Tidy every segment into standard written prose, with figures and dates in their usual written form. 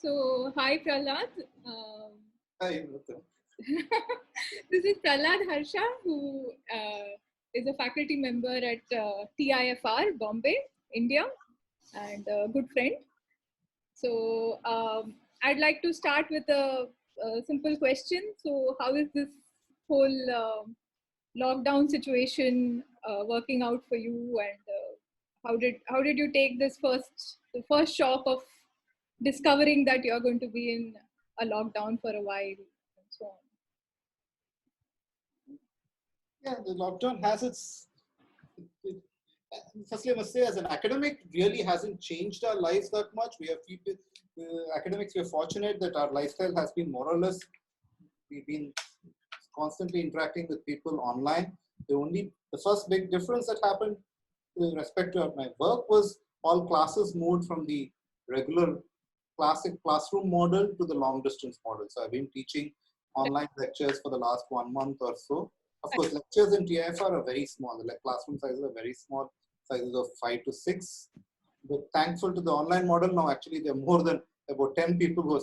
So, hi Prahladh. Hi, welcome. This is Prahladh Harsha, who is a faculty member at TIFR, Bombay, India, and a good friend. So, I'd like to start with a simple question. So, how is this whole lockdown situation working out for you, and how did you take this the first shock of discovering that you're going to be in a lockdown for a while and so on? Yeah, the lockdown has it, firstly, I must say, as an academic, really hasn't changed our lives that much. We have people, academics, we're fortunate that our lifestyle has been more or less, we've been constantly interacting with people online. The first big difference that happened with respect to my work was all classes moved from the regular classic classroom model to the long distance model. So I've been teaching online lectures for the last 1 month or so. Of course, lectures in TIFR are very small. The classroom sizes are very small, sizes of 5 to 6. But thankful to the online model, now actually there are more than about 10 people who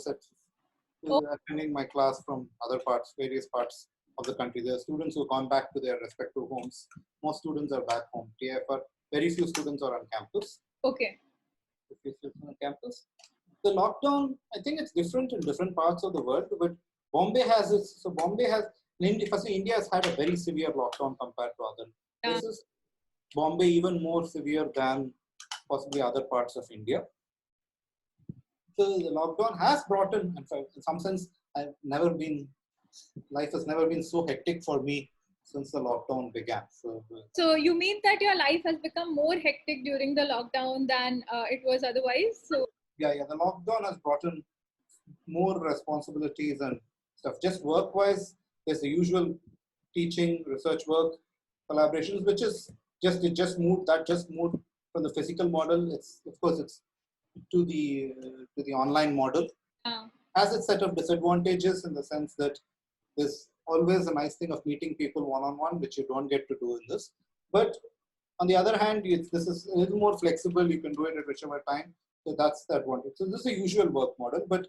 are attending my class from various parts of the country. There are students who have gone back to their respective homes. Most students are back home. TIFR, very few students are on campus. Okay. Few students on campus. The lockdown, I think it's different in different parts of the world, but Bombay has its, so Bombay has, firstly, India has had a very severe lockdown compared to other places. Bombay even more severe than possibly other parts of India. So the lockdown has brought in some sense, life has never been so hectic for me since the lockdown began. So you mean that your life has become more hectic during the lockdown than it was otherwise? So yeah, the lockdown has brought in more responsibilities and stuff. Just work-wise, there's the usual teaching, research work, collaborations, which is just moved from the physical model. It's to the online model. Has its set of disadvantages in the sense that there's always a nice thing of meeting people one-on-one, which you don't get to do in this. But on the other hand, this is a little more flexible. You can do it at whichever time. So that's the advantage. So this is a usual work model. But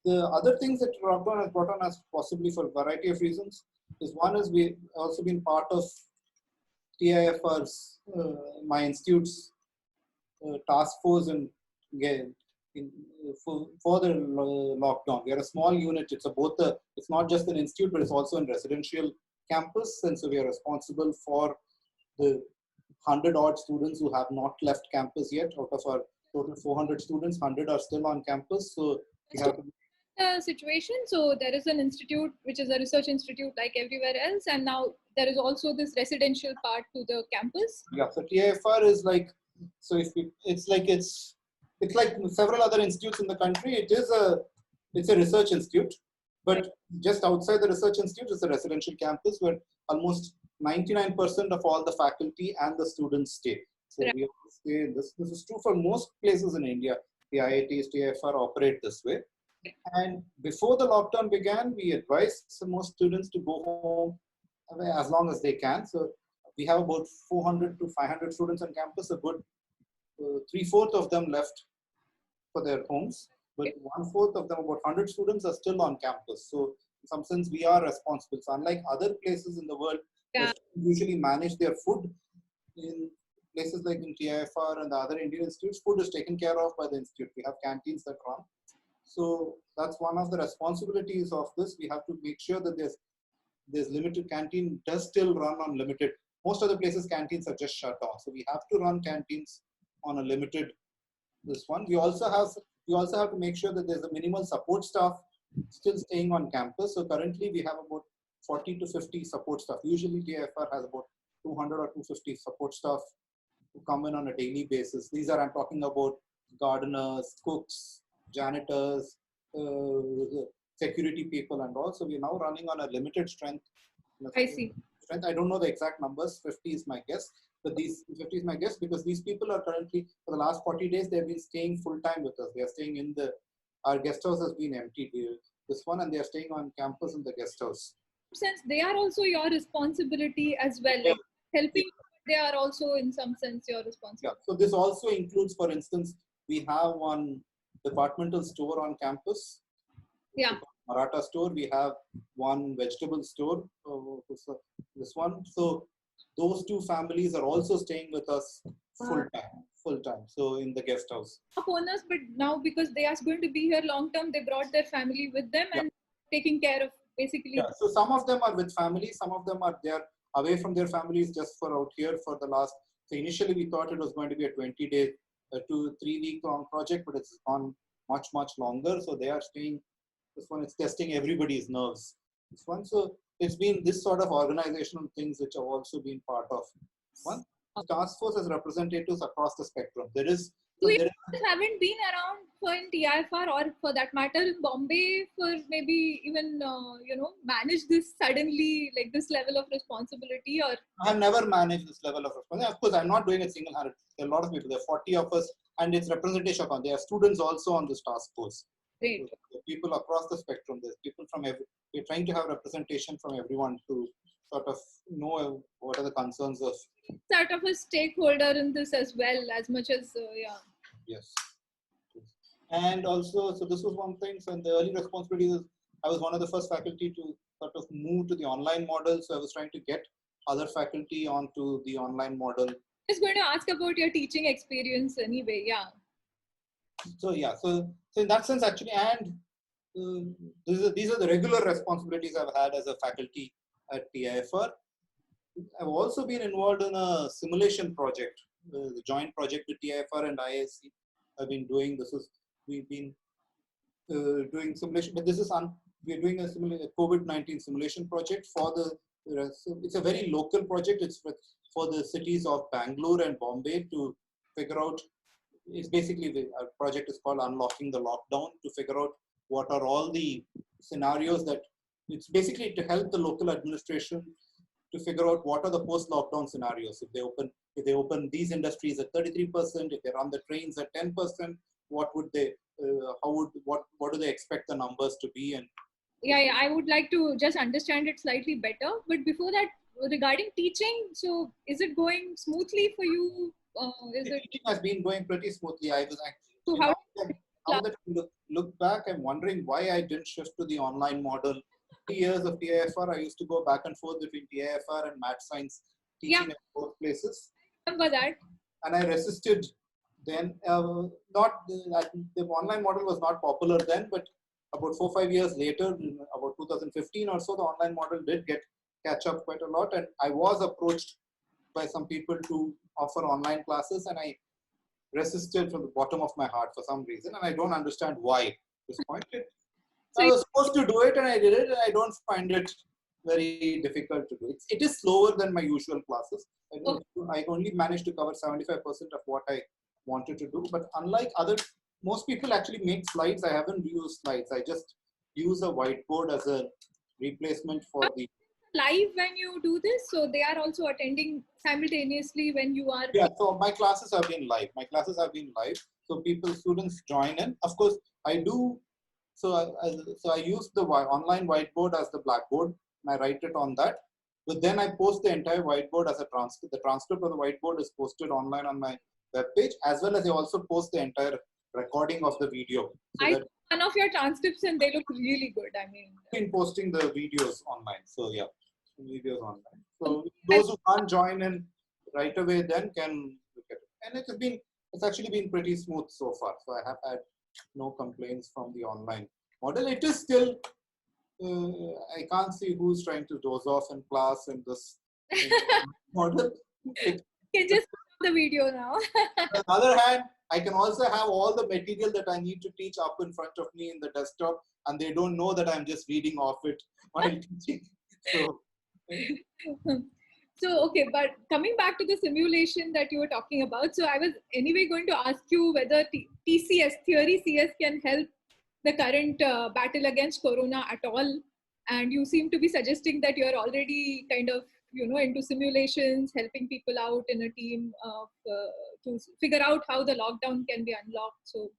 the other things that lockdown has brought on us, possibly for a variety of reasons, is one is we've also been part of TIFR's, my institute's task force for the lockdown. We are a small unit. It's not just an institute, but it's also a residential campus. And so we are responsible for the 100 odd students who have not left campus yet. Out of our total 400 students, 100 are still on campus. So we have situation. So there is an institute, which is a research institute like everywhere else. And now there is also this residential part to the campus. Yeah. So TIFR is like, so it's like several other institutes in the country. It's a research institute, but just outside the research institute is a residential campus where almost 99% of all the faculty and the students stay. So we have to stay in this. This is true for most places in India. The IITs, TIFR operate this way. And before the lockdown began, we advised most students to go home as long as they can. So we have about 400 to 500 students on campus. A good 3/4 of them left for their homes, but 1/4 of them, about 100 students, are still on campus. So in some sense, we are responsible. So unlike other places in the world, usually manage their food. In places like in TIFR and the other Indian institutes, food is taken care of by the institute. We have canteens that run. So that's one of the responsibilities of this. We have to make sure that there's limited. Canteen does still run on limited. Most other places canteens are just shut down. So we have to run canteens on a limited this one. We also have to make sure that there's a minimal support staff still staying on campus. So currently we have about 40 to 50 support staff. Usually TIFR has about 200 or 250 support staff who come in on a daily basis. I'm talking about gardeners, cooks, janitors, security people, and all. So we're now running on a limited strength. I see. I don't know the exact numbers. 50 is my guess. But 50 is my guess because these people are currently, for the last 40 days, they've been staying full time with us. They are staying our guest house has been empty, this one, and they are staying on campus in the guest house. Since they are also your responsibility as well, like helping, they are also in some sense your responsibility. Yeah. So this also includes, for instance, we have one departmental store on campus. Yeah. Maratha store. We have one vegetable store. This one. So those two families are also staying with us full time. So in the guest house. Owners, but now because they are going to be here long term, they brought their family with them and taking care of basically. Yeah. So some of them are with family. Some of them are there away from their families just for out here for the last. So initially we thought it was going to be a 20-day, 2-3 week long project, but it's gone much longer. So they are staying. This one is testing everybody's nerves. This one, so it's been this sort of organizational things which have also been part of one task force as representatives across the spectrum. There is. So you haven't been around for in TIFR or for that matter in Bombay for maybe even manage this suddenly, like this level of responsibility, or I have never managed this level of responsibility. Of course, I'm not doing it single-handed. There are a lot of people. There are 40 of us, and it's representation of. There are students also on this task force. Great. So people across the spectrum. There's people from we're trying to have representation from everyone to sort of know what are the concerns of. Sort of a stakeholder in this as well, as much as Yes. And also, so this was one thing. So in the early responsibilities, I was one of the first faculty to sort of move to the online model. So I was trying to get other faculty onto the online model. I was going to ask about your teaching experience anyway. Yeah. So yeah, so in that sense, actually, and these are the regular responsibilities I've had as a faculty at TIFR. I've also been involved in a simulation project, the joint project with TIFR and IISc. I've been doing we've been doing simulation, but this is we're doing a COVID-19 simulation project for so it's a very local project. It's for the cities of Bangalore and Bombay to figure out. It's basically our project is called Unlocking the Lockdown, to figure out what are all the scenarios that it's basically to help the local administration to figure out what are the post-lockdown scenarios. If they open these industries at 33%, if they run the trains at 10%, what would they? What do they expect the numbers to be? And yeah, I would like to just understand it slightly better. But before that, regarding teaching, so is it going smoothly for you? Teaching has been going pretty smoothly. I was actually. So now that I look back, I'm wondering why I didn't shift to the online model. 3 years of TIFR, I used to go back and forth between TIFR and math science teaching at both places. I remember that. And I resisted then. The online model was not popular then, but about 4-5 years later, about 2015 or so, the online model did catch up quite a lot. And I was approached by some people to offer online classes, and I resisted from the bottom of my heart for some reason, and I don't understand why at this point. I was supposed to do it, and I did it, and I don't find it very difficult to do. It is slower than my usual classes. I only managed to cover 75% of what I wanted to do, but unlike most people actually make slides. I haven't used slides. I just use a whiteboard as a replacement for the live when you do this, so they are also attending simultaneously when you are. Yeah, so my classes have been live. So students join in. Of course, I do. So I use the online whiteboard as the blackboard, and I write it on that. But then I post the entire whiteboard as a transcript. The transcript of the whiteboard is posted online on my webpage, as well as I also post the entire recording of the video. So one of your transcripts and they look really good. I mean, I've been posting the videos online. So yeah, videos online. So those who can't join in right away then can look at it. And it's actually been pretty smooth so far. So I have had no complaints from the online model. It is still, I can't see who's trying to doze off in class in this model. You can just put the video now. On the other hand, I can also have all the material that I need to teach up in front of me in the desktop, and they don't know that I'm just reading off it while teaching. So, okay, but coming back to the simulation that you were talking about, so I was anyway going to ask you whether TCS, Theory CS, can help the current battle against Corona at all. And you seem to be suggesting that you're already kind of, into simulations, helping people out in a team to figure out how the lockdown can be unlocked. So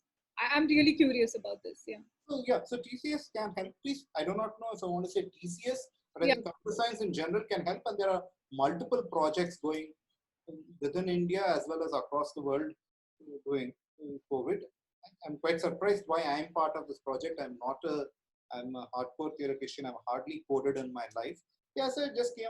I'm really curious about this. Yeah. So TCS can help. Please, I do not know if I want to say TCS, but I think computer science in general can help, and there are multiple projects going within India as well as across the world doing COVID. I'm quite surprised why I'm part of this project. I'm a hardcore theoretician. I've hardly coded in my life. Yeah, so I just came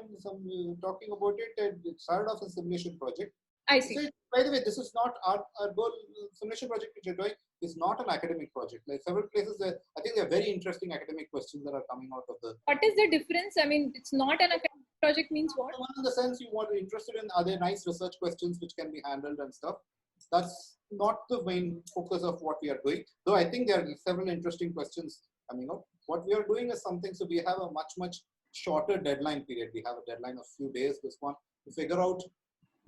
talking about it, and it started off a simulation project. I see. So, by the way, this is not our goal. Simulation project which you're doing is not an academic project. Like several places, I think there are very interesting academic questions that are coming out of the. What is the difference? I mean, it's not an academic project means what? One in the sense you want interested in are there nice research questions which can be handled and stuff. That's not the main focus of what we are doing. Though I think there are several interesting questions coming up. What we are doing is something, so we have a much shorter deadline period. We have a deadline of few days, this one, to figure out.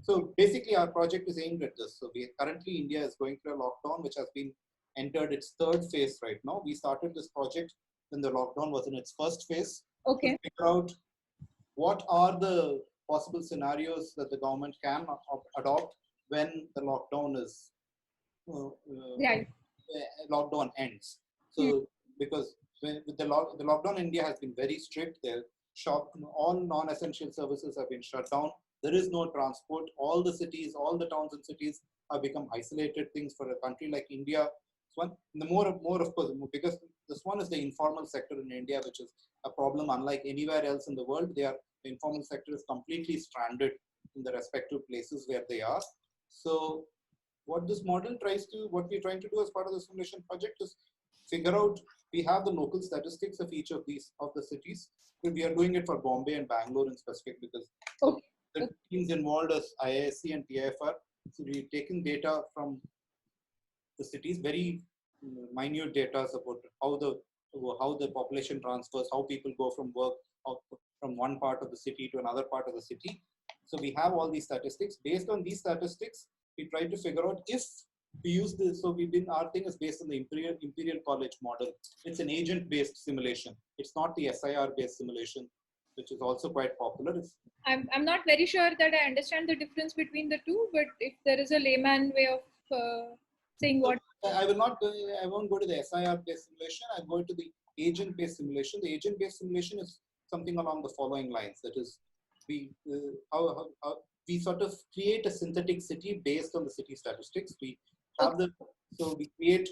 So basically our project is aimed at this. So currently India is going through a lockdown, which has been entered its third phase right now. We started this project when the lockdown was in its first phase. Okay. To figure out what are the possible scenarios that the government can adopt when the lockdown is Right. lockdown ends. So because with the lockdown, India has been very strict. All non-essential services have been shut down. There is no transport. All the cities, all the towns and cities have become isolated things for a country like India. One, the more of course, because this one is the informal sector in India, which is a problem unlike anywhere else in the world. The informal sector is completely stranded in the respective places where they are. So what this model what we're trying to do as part of the simulation project is figure out, we have the local statistics of each of the cities. We are doing it for Bombay and Bangalore in specific because the teams involved as IISc and TIFR. So we're taking data from the cities, very minute data about how the population transfers, how people go from work from one part of the city to another part of the city. So we have all these statistics. Based on these statistics, we try to figure out if we use this. So our thing is based on the Imperial College model. It's an agent-based simulation. It's not the SIR-based simulation, which is also quite popular. I'm not very sure that I understand the difference between the two, but if there is a layman way of saying what. I won't go to the SIR-based simulation. I'm going to the agent-based simulation. The agent-based simulation is something along the following lines. That is, we sort of create a synthetic city based on the city statistics. We have we create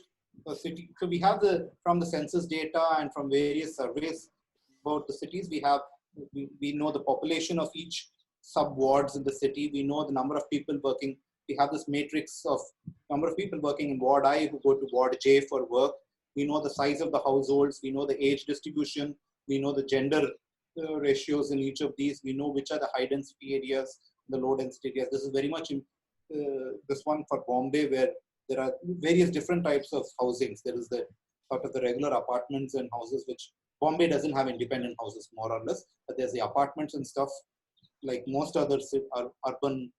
a city. So we have from the census data and from various surveys about the cities. We know the population of each sub-wards in the city. We know the number of people working. We have this matrix of number of people working in Ward I who go to Ward J for work. We know the size of the households. We know the age distribution. We know the gender ratios in each of these. We know which are the high density areas, the low density areas. This is very much this one for Bombay, where there are various different types of housings. There is the sort of the regular apartments and houses, which Bombay doesn't have independent houses more or less, but there's the apartments and stuff like most other urban,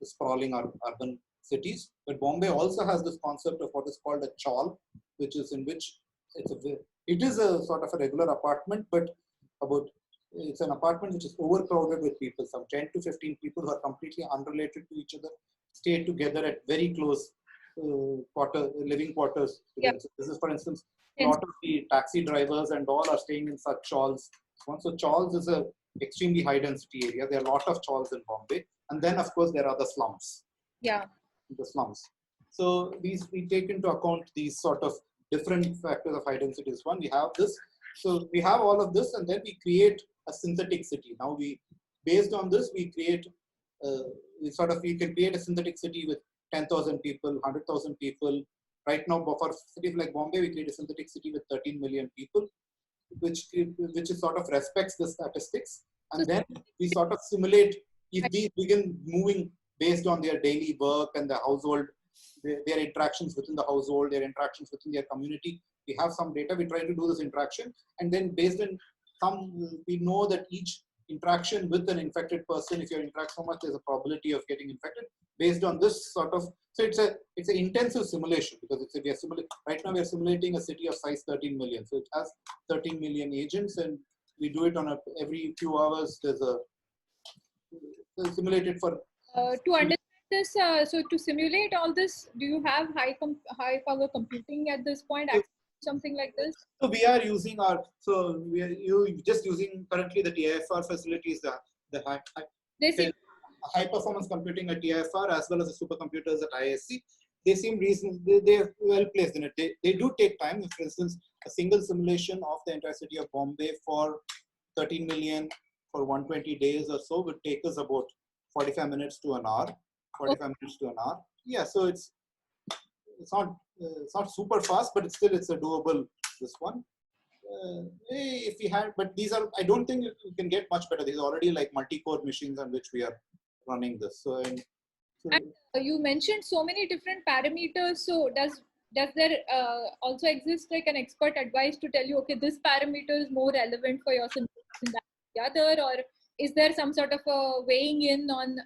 sprawling urban cities. But Bombay also has this concept of what is called a chawl, which is in which it is a sort of a regular apartment, but it's an apartment which is overcrowded with people. Some 10 to 15 people who are completely unrelated to each other stay together at very close living quarters. Yeah. So this is, for instance, a lot of the taxi drivers and all are staying in such chawls. So chawls is a extremely high density area. There are a lot of chawls in Bombay. And then of course there are the slums. Yeah. The slums. So we take into account these sort of different factors of high density. One, we have this. So we have all of this, and then we create a synthetic city. Now based on this, we create, we can create a synthetic city with 10,000 people, 100,000 people. Right now, for cities like Bombay, we create a synthetic city with 13 million people, which is sort of respects the statistics. And then we sort of simulate if these begin moving based on their daily work and the household, their interactions within the household, their interactions within their community. We have some data, we try to do this interaction, and then based on we know that each interaction with an infected person, if you interact so much, there's a probability of getting infected. Based on this sort of, so it's an intensive simulation, because right now we are simulating a city of size 13 million. So it has 13 million agents, and we do it on every few hours. There's simulated for. To understand this, so to simulate all this, do you have high power computing at this point? Something like this? So we are using just using currently the TIFR facilities, the high performance computing at TIFR as well as the supercomputers at IISc. they seem reasonable. They're well placed in it. They do take time. For instance, a single simulation of the entire city of Bombay for 13 million for 120 days or so would take us about 45 minutes to an hour. 45 minutes to an hour. Yeah, so it's not super fast, but it's a doable this one. If we had, but these are, I don't think you can get much better. These are already like multi-core machines on which we are running this. So, and you mentioned so many different parameters. So does there also exist like an expert advice to tell you, okay, this parameter is more relevant for your simulation than the other, or is there some sort of a weighing in on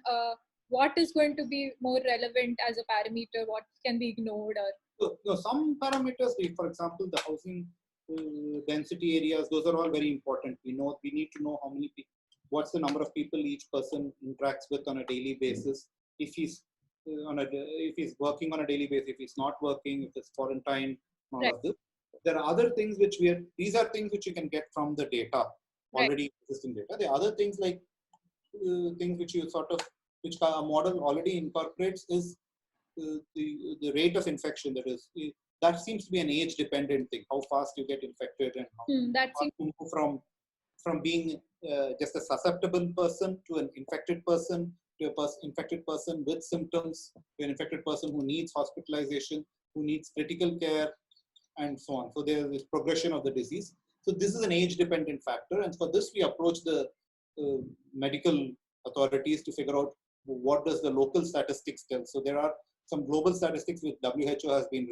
what is going to be more relevant as a parameter, what can be ignored, or so some parameters, for example, the housing density areas, those are all very important. We need to know how many people, what's the number of people each person interacts with on a daily basis. If he's working on a daily basis, if he's not working, if it's quarantine, all of this. There are other things these are things which you can get from the data, already existing data. The other things like things which which a model already incorporates is the rate of infection. That seems to be an age dependent thing, how fast you get infected and how fast you move from being just a susceptible person to an infected person to a infected person with symptoms to an infected person who needs hospitalization, who needs critical care, and so on. So there is progression of the disease. So this is an age dependent factor, and for this we approach the medical authorities to figure out what does the local statistics tell. So there are some global statistics which WHO has been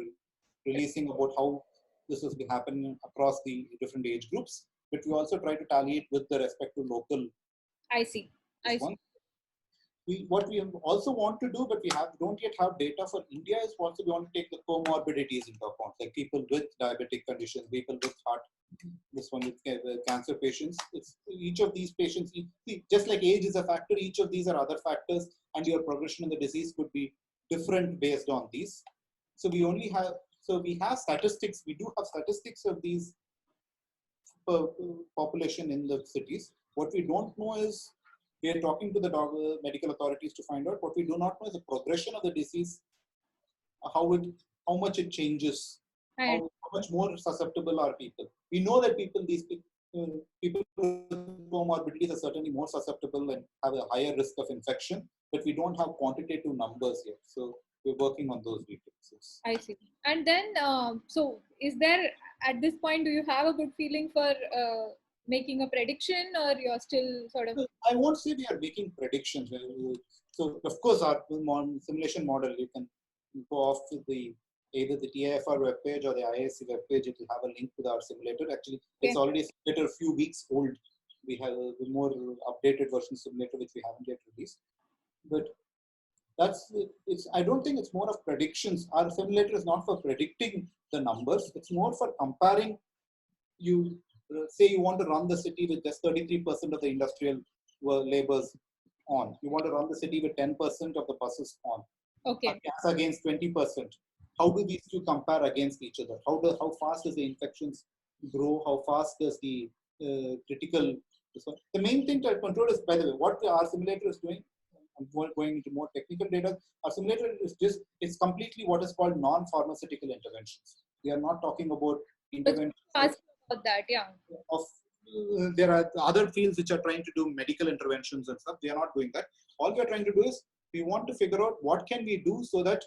releasing about how this has been happening across the different age groups, but we also try to tally it with the respective local. I see. What we also want to do, but we don't yet have data for India, is also we want to take the comorbidities into account, like people with diabetic conditions, people with heart, this one with cancer patients. Each of these patients, just like age is a factor, each of these are other factors, and your progression in the disease could be different based on these. So we have statistics. We do have statistics of these population in the cities. What we don't know is, we are talking to the medical authorities to find out. What we do not know is the progression of the disease, how much it changes, how much more susceptible are people. We know that people with comorbidities are certainly more susceptible and have a higher risk of infection, but we don't have quantitative numbers yet. So we're working on those details. I see. And then, so is there, at this point, do you have a good feeling for making a prediction, or you're still sort of? I won't say we are making predictions. So of course, our simulation model, you can go off to either the TIFR webpage or the IISc webpage. It will have a link to our simulator. Actually, it's already a simulator a few weeks old. We have a more updated version simulator which we haven't yet released. But I don't think it's more of predictions. Our simulator is not for predicting the numbers. It's more for comparing. You say you want to run the city with just 33% of the industrial labors on. You want to run the city with 10% of the buses on. Okay. Against 20%. How do these two compare against each other? How fast does the infections grow? How fast does the critical? The main thing to control is, by the way, what our simulator is doing. I'm going into more technical data. Our simulator is it's completely what is called non-pharmaceutical interventions. We are not talking about interventions. About that, yeah. There are other fields which are trying to do medical interventions and stuff. We are not doing that. All we are trying to do is we want to figure out what can we do so that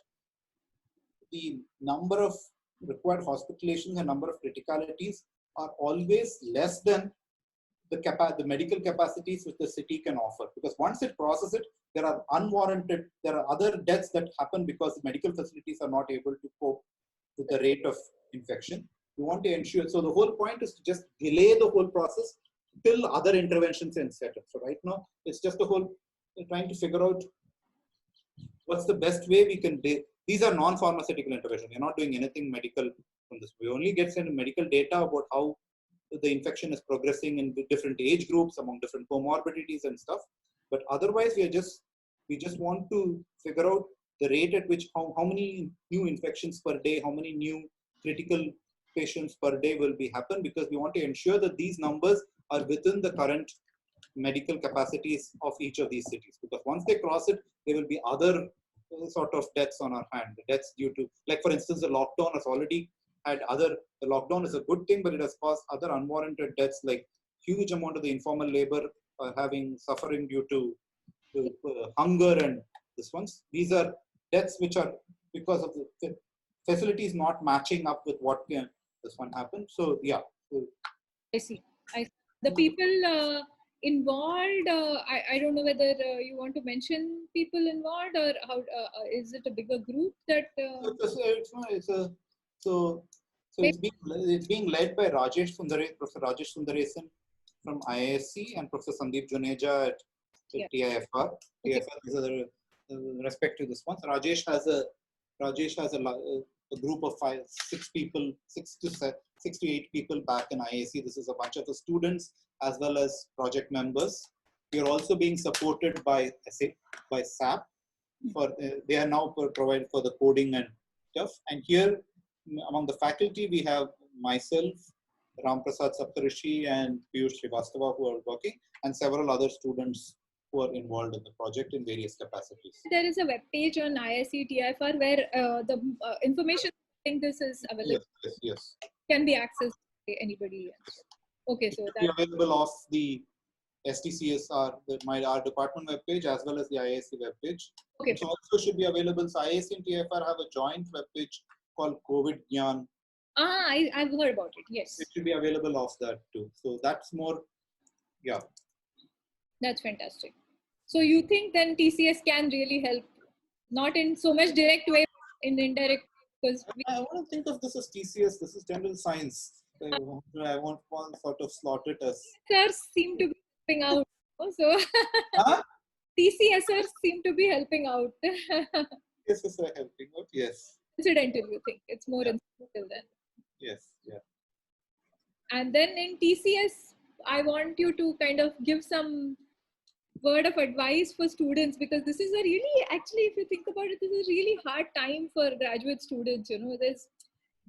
the number of required hospitalizations and number of criticalities are always less than the medical capacities which the city can offer. Because once it crosses it, there are other deaths that happen because the medical facilities are not able to cope with the rate of infection. We want to ensure, so the whole point is to just delay the whole process till other interventions and set up. So right now, it's just trying to figure out what's the best way we can do. These are non-pharmaceutical interventions. We're not doing anything medical from this. We only get some medical data about how the infection is progressing in different age groups, among different comorbidities and stuff. But otherwise, we just want to figure out the rate at which how many new infections per day, how many new critical patients per day will be happen, because we want to ensure that these numbers are within the current medical capacities of each of these cities. Because once they cross it, there will be other sort of deaths on our hand. Deaths due to, like for instance, the lockdown has already had the lockdown is a good thing, but it has caused other unwarranted deaths, like huge amount of the informal labor suffering due to hunger and this ones. These are deaths which are because of the facilities not matching up with what this one happened. So yeah. I see. The people involved, I don't know whether you want to mention people involved, or how is it a bigger group that it's being led by Professor Rajesh Sundaresan from IISc and Professor Sandeep Juneja at TIFR. Okay. TIFR is respect to this one. So Rajesh has a group of 6 to 8 people back in IISc. This is a bunch of the students as well as project members. We are also being supported by SAP. They are now provided for the coding and stuff. And here among the faculty, we have myself, Ramprasad Saptarishi and Piyush Srivastava who are working, and several other students who are involved in the project in various capacities. There is a web page on IISc TIFR where the information saying this is available. Yes. Can be accessed by anybody else. Okay, so that's available off the STCSR, our department web page, as well as the IISc web page. Okay. It also should be available. So IISc and TIFR have a joint web page called COVID Gyan. I've heard about it. Yes. It should be available off that too. So that's more, yeah. That's fantastic. So you think then TCS can really help, not in so much direct way, in indirect? Because I want to think of this as TCS. This is general science. I won't sort of slot it as. TCSers seem to be helping out. So TCSers seem to be helping out. TCSers are helping out. Yes. Incidental, you think it's more incidental then? Yes. Yeah. And then in TCS, I want you to kind of give some word of advice for students, because this is a really, actually, if you think about it, this is a really hard time for graduate students. There's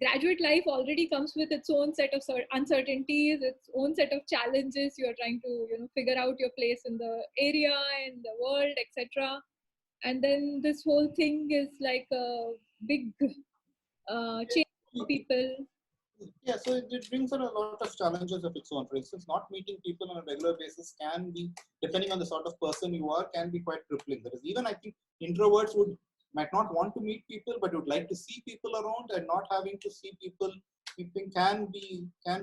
graduate life already comes with its own set of uncertainties, its own set of challenges. You're trying to, figure out your place in the area, in the world, etc. And then this whole thing is like a big change for people. Yeah, so it brings on a lot of challenges of its own. For instance, not meeting people on a regular basis can be, depending on the sort of person you are, can be quite crippling. There is even, I think, introverts might not want to meet people, but would like to see people around, and not having to see people can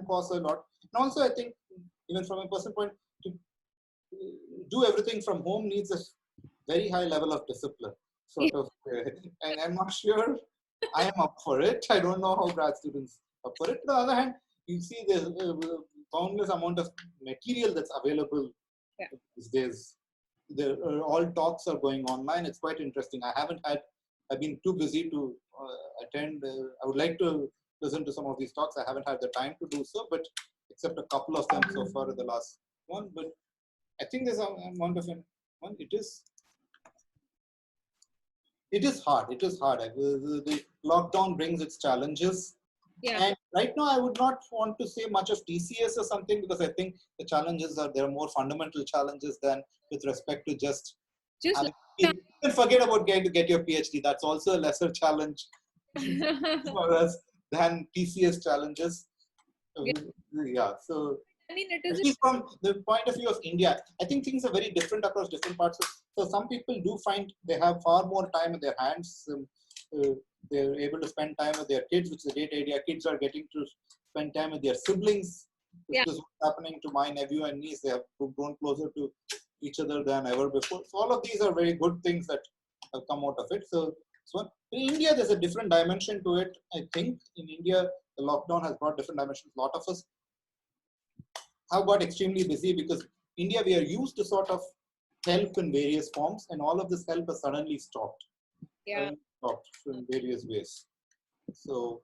cause a lot. And also, I think, even from a personal point, to do everything from home needs a very high level of discipline. And I'm not sure I am up for it. I don't know how grad students are up for it. On the other hand, you see there's a boundless amount of material that's available these days. All talks are going online. It's quite interesting. I've been too busy to attend. I would like to listen to some of these talks. I haven't had the time to do so, but except a couple of them so far in the last one. But I think there's an amount of one. It is hard. It is hard. The lockdown brings its challenges. Yeah. And right now, I would not want to say much of TCS or something, because I think the challenges there are more fundamental challenges than with respect to just you can forget about getting to get your PhD. That's also a lesser challenge for us than TCS challenges. Yeah. So I mean, it is at least from the point of view of India, I think things are very different across different parts. So some people do find they have far more time in their hands. They're able to spend time with their kids, which is a great idea. Kids are getting to spend time with their siblings. This is what's happening to my nephew and niece. They have grown closer to each other than ever before. So all of these are very good things that have come out of it. So in India, there's a different dimension to it. I think in India, the lockdown has brought different dimensions. A lot of us have got extremely busy because India, we are used to sort of help in various forms, and all of this help has suddenly stopped. Stopped in various ways. So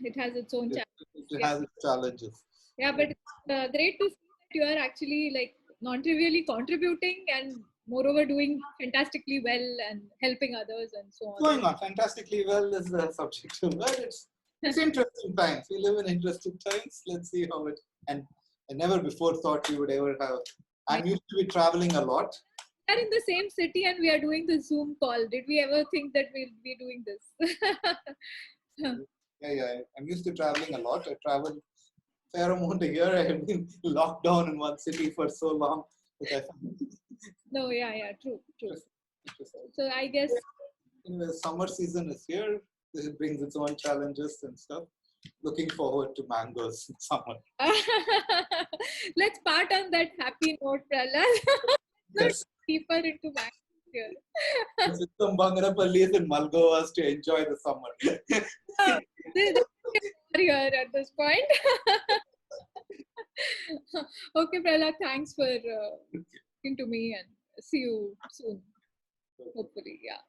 it has its own challenges. It has its challenges. Yeah, but it's great to see that you are actually like non-trivially contributing and moreover doing fantastically well and helping others and so on. Going on fantastically well is the subject, but it's interesting times. We live in interesting times. Let's see how it. And I never before thought we would ever have. I'm used to be traveling a lot. are in the same city and we are doing the Zoom call. Did we ever think that we'll be doing this? Yeah. I'm used to traveling a lot. I travel fair amount a year. I have been locked down in one city for so long. But I find No, yeah, true. interesting. So I guess Anyway, summer season is here. It brings its own challenges and stuff. Looking forward to mangoes in summer. let's part on that happy note, Prahladh. Not Yes. deeper into math here. Let's some Bangarapallis and Malgovas to enjoy the summer. This here at this point. Okay, Prahladh, thanks for talking to me and see you soon. Hopefully, yeah.